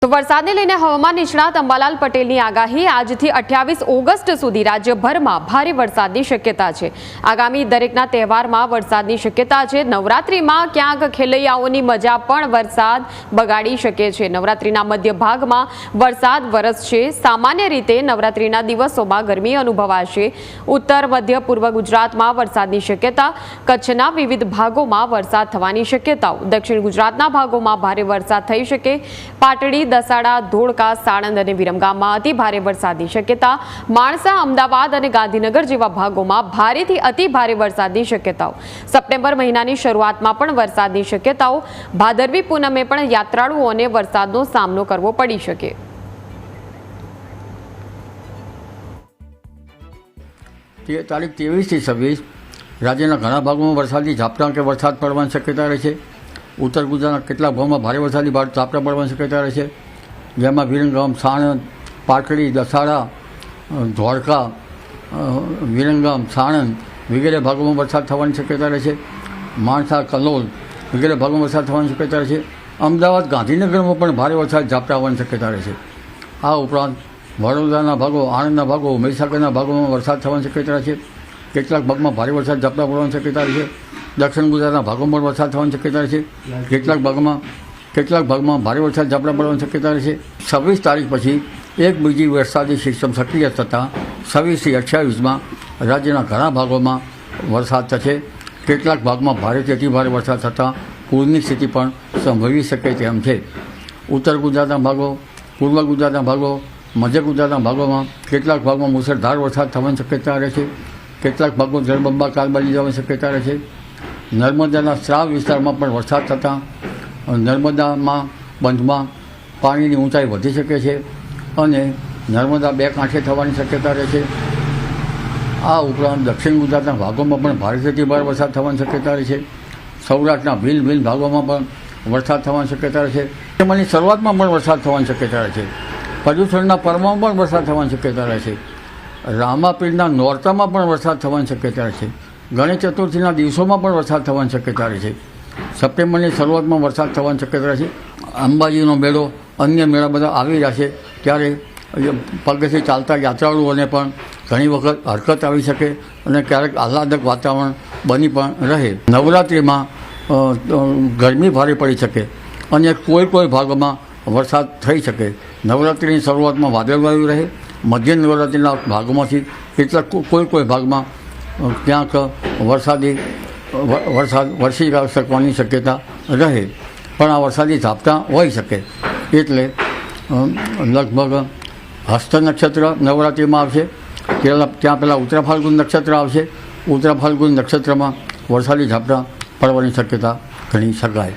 તો વરસાદને લઈને હવામાન નિષ્ણાત અંબાલાલ પટેલની આગાહી આજથી 28 ઓગસ્ટ સુધી રાજ્યભરમાં ભારે વરસાદની શક્યતા છે। આગામી દરેકના તહેવારમાં વરસાદની શક્યતા છે। નવરાત્રીમાં ક્યાંક ખેલૈયાઓની મજા પણ વરસાદ બગાડી શકે છે। નવરાત્રીના મધ્ય ભાગમાં વરસાદ વરસશે। સામાન્ય રીતે નવરાત્રીના દિવસોમાં ગરમી અનુભવાશે। ઉત્તર મધ્ય પૂર્વ ગુજરાતમાં વરસાદની શક્યતા। કચ્છના વિવિધ ભાગોમાં વરસાદ થવાની શક્યતાઓ। દક્ષિણ ગુજરાતના ભાગોમાં ભારે વરસાદ થઈ શકે। પાટડી, દસાડા, ધોળકા, સાણંદ અને વિરમગામમાં અતિ ભારે વરસાદની શક્યતા। માણસા, અમદાવાદ અને ગાંધીનગર જેવા ભાગોમાં ભારેથી અતિ ભારે વરસાદની શક્યતાઓ। સપ્ટેમ્બર મહિનાની શરૂઆતમાં પણ વરસાદની શક્યતાઓ। ભાદરવી પૂનમે પણ યાત્રાળુઓને વરસાદનો સામનો કરવો પડી શકે। તારીખ 23 થી 26 રાજ્યના ઘણા ભાગોમાં વરસાદી ઝાપટા કે વરસાદ પડવાની શક્યતા રહે છે। ઉત્તર ગુજરાતના કેટલાક ભાગમાં ભારે વરસાદી ઝાપટા પડવાની શક્યતા રહે છે, જેમાં વિરમગામ, સાણંદ, પાટડી, દસાડા, ધોળકા, વિરમગામ, સાણંદ વગેરે ભાગોમાં વરસાદ થવાની શક્યતા રહે છે। માણસા, કલોલ વગેરે ભાગોમાં વરસાદ થવાની શક્યતા રહે છે। અમદાવાદ, ગાંધીનગરમાં પણ ભારે વરસાદ ઝાપટા આવવાની શક્યતા રહે છે। આ ઉપરાંત વડોદરાના ભાગો, આણંદના ભાગો, મહીસાગરના ભાગોમાં વરસાદ થવાની શક્યતા રહે છે। કેટલાક ભાગમાં ભારે વરસાદ ઝાપટા પડવાની શક્યતા રહે છે। દક્ષિણ ગુજરાતના ભાગોમાં પણ વરસાદ થવાની શક્યતા રહે છે। કેટલાક ભાગમાં ભારે વરસાદ ઝાપટા પડવાની શક્યતા રહે છે। 26 તારીખ પછી એક બીજી વરસાદી સિસ્ટમ સક્રિય થતાં 26 થી 28માં રાજ્યના ઘણા ભાગોમાં વરસાદ થશે। કેટલાક ભાગમાં ભારેથી અતિ ભારે વરસાદ થતાં પૂરની સ્થિતિ પણ સંભવી શકે તેમ છે। ઉત્તર ગુજરાતના ભાગો, પૂર્વ ગુજરાતના ભાગો, મધ્ય ગુજરાતના ભાગોમાં કેટલાક ભાગમાં મુસળધાર વરસાદ થવાની શક્યતા રહે છે। કેટલાક ભાગો જળબંબાકાર બની જવાની શક્યતા રહે છે। નર્મદાના સ્રાવ વિસ્તારમાં પણ વરસાદ થતાં નર્મદામાં બંધમાં પાણીની ઊંચાઈ વધી શકે છે અને નર્મદા બે કાંઠે થવાની શક્યતા રહે છે। આ ઉપરાંત દક્ષિણ ગુજરાતના ભાગોમાં પણ ભારેથી ભારે વરસાદ થવાની શક્યતા રહે છે। સૌરાષ્ટ્રના ભિન્ન ભાગોમાં પણ વરસાદ થવાની શક્યતા રહે છે। તેમાંની શરૂઆતમાં પણ વરસાદ થવાની શક્યતા રહે છે। પર્યુષણના પર્વમાં પણ વરસાદ થવાની શક્યતા રહે છે। રામાપીરના નોરતામાં પણ વરસાદ થવાની શક્યતા રહે છે। ગણેશ ચતુર્થીના દિવસોમાં પણ વરસાદ થવાની શક્યતા રહે છે। સપ્ટેમ્બરની શરૂઆતમાં વરસાદ થવાની શક્યતા રહે છે। અંબાજીનો મેળો, અન્ય મેળા બધા આવી રહ્યા છે, ત્યારે પગથી ચાલતા યાત્રાળુઓને પણ ઘણી વખત હરકત આવી શકે અને ક્યારેક આહલાદક વાતાવરણ બની પણ રહે। નવરાત્રિમાં ગરમી ભારે પડી શકે અને કોઈ ભાગોમાં વરસાદ થઈ શકે। નવરાત્રિની શરૂઆતમાં વાદળવાયુ રહે। મધ્ય નવરાત્રિના ભાગોમાંથી કોઈ ભાગમાં ક્યાંક વરસાદ વરસી શકવાની શક્યતા રહે, પણ આ વરસાદી ઝાપટા હોઈ શકે। એટલે લગભગ હસ્ત નક્ષત્ર નવરાત્રિમાં આવશે, ત્યાં પહેલાં ઉત્તરા ફાલ્ગુન નક્ષત્ર આવશે। ઉત્તરા ફાલ્ગુન નક્ષત્રમાં વરસાદી ઝાપટા પડવાની શક્યતા ગણી શકાય।